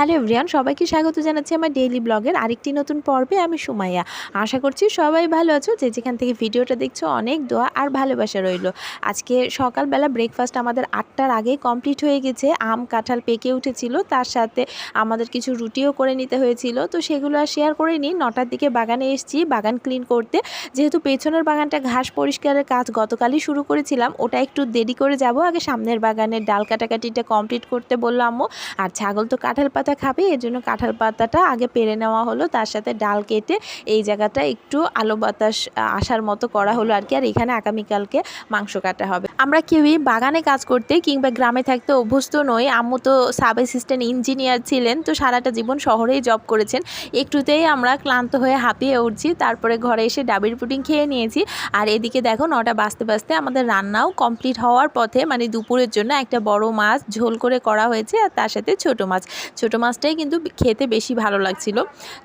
Hello everyone, সবাইকে স্বাগত জানাচ্ছি আমার ডেইলি ব্লগের আরেকটি নতুন পর্বে। আমি সুমাইয়া। আশা করছি সবাই ভালো আছো। যে যেখান থেকে ভিডিওটা দেখছো অনেক দোয়া আর ভালোবাসা রইল। আজকে সকালবেলা ব্রেকফাস্ট আমাদের 8টার আগেই কমপ্লিট হয়ে গেছে। আম কাঁঠাল পেকে উঠেছিল, তার সাথে আমাদের কিছু রুটিও করে নিতে হয়েছিল। তো সেগুলো আর শেয়ার করে নিই। 9টার দিকে বাগানে এসেছি বাগান ক্লিন করতে। যেহেতু পেছনের বাগানটা ঘাস পরিষ্কারের কাজ গতকালই শুরু করেছিলাম, ওটা একটু দেরি করে যাব। আগে সামনের বাগানের ডাল কাটাকাটিটা কমপ্লিট করতে বললো আম্মু। আর ছাগল তো কাঁঠাল পাতা খাবে, এর জন্য কাঁঠাল পাতাটা আগে পেরে নেওয়া হলো, তার সাথে ডাল কেটে এই জায়গাটা একটু আলো বাতাস আসার মতো করা হলো আর কি। আর এখানে আগামীকালকে মাংস কাটা হবে। আমরা কেউই বাগানে কাজ করতে কিংবা গ্রামে থাকতে অভ্যস্ত নই। আম্মু তো সাব অ্যাসিস্ট্যান্ট ইঞ্জিনিয়ার ছিলেন, তো সারাটা জীবন শহরেই জব করেছেন। একটুতেই আমরা ক্লান্ত হয়ে হাঁপিয়ে উঠছি। তারপরে ঘরে এসে ডাবের পুডিং খেয়ে নিয়েছি। আর এদিকে দেখো 9টা বাজতে বাজতে আমাদের রান্নাও কমপ্লিট হওয়ার পথে, মানে দুপুরের জন্য একটা বড় মাছ ঝোল করে করা হয়েছে আর তার সাথে ছোট মাছটাই কিন্তু খেতে বেশি ভালো লাগছিল।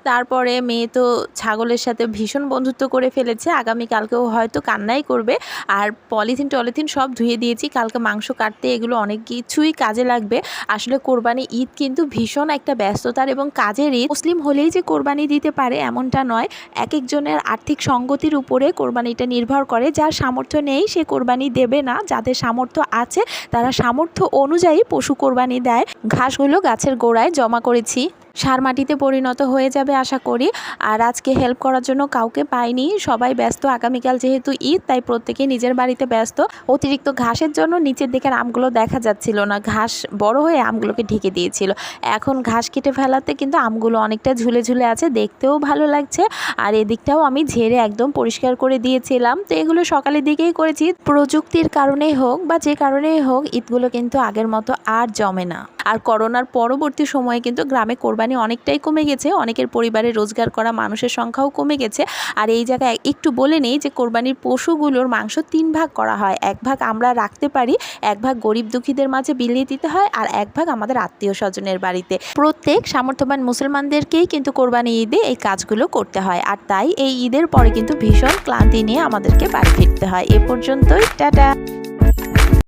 তারপরে মেয়ে তো ছাগলের সাথে ভীষণ বন্ধুত্ব করে ফেলেছে, আগামীকালকেও হয়তো কান্নাই করবে। আর পলিথিন সব ধুয়ে দিয়েছি, কালকে মাংস কাটতে এগুলো অনেক কিছুই কাজে লাগবে। আসলে কোরবানি ঈদ কিন্তু ভীষণ একটা ব্যস্ততার এবং কাজের ঈদ। মুসলিম হলেই যে কোরবানি দিতে পারে এমনটা নয়, এক একজনের আর্থিক সঙ্গতির উপরে কোরবানিটা নির্ভর করে। যার সামর্থ্য নেই সে কোরবানি দেবে না, যাদের সামর্থ্য আছে তারা সামর্থ্য অনুযায়ী পশু কোরবানি দেয়। ঘাসগুলো গাছের গোড়ায় জমা করেছি, সার মাটিতে পরিণত হয়ে যাবে আশা করি। আর আজকে হেল্প করার জন্য কাউকে পাইনি, সবাই ব্যস্ত। আগামীকাল যেহেতু ঈদ, তাই প্রত্যেকে নিজের বাড়িতে ব্যস্ত। অতিরিক্ত ঘাসের জন্য নিচের দিকের আমগুলো দেখা যাচ্ছিল না, ঘাস বড় হয়ে আমগুলোকে ঢেকে দিয়েছিল। এখন ঘাস কেটে ফেলাতে কিন্তু আমগুলো অনেকটা ঝুলে ঝুলে আছে, দেখতেও ভালো লাগছে। আর এদিকটাও আমি ঝেড়ে একদম পরিষ্কার করে দিয়েছিলাম। তো এগুলো সকালের দিকেই করেছি। প্রযুক্তির কারণেই হোক বা যে কারণেই হোক, ঈদগুলো কিন্তু আগের মতো আর জমে না। আর করোনার পরবর্তী সময়ে কিন্তু গ্রামে কোরবানি অনেকটাই কমে গেছে, অনেকের পরিবারে রোজগার করা মানুষের সংখ্যাও কমে গেছে। আর এই জায়গায় একটু বলে নেই যে কোরবানির পশুগুলোর মাংস 3 ভাগ করা হয়। 1 ভাগ আমরা রাখতে পারি, 1 ভাগ গরিব দুঃখীদের মাঝে বিলিয়ে দিতে হয়, আর 1 ভাগ আমাদের আত্মীয় স্বজনের বাড়িতে। প্রত্যেক সামর্থ্যবান মুসলমানদেরকেই কিন্তু কোরবানি ঈদে এই কাজগুলো করতে হয়। আর তাই এই ঈদের পরে কিন্তু ভীষণ ক্লান্তি নিয়ে আমাদেরকে বাড়ি ফিরতে হয়। এ পর্যন্তই, টাটা।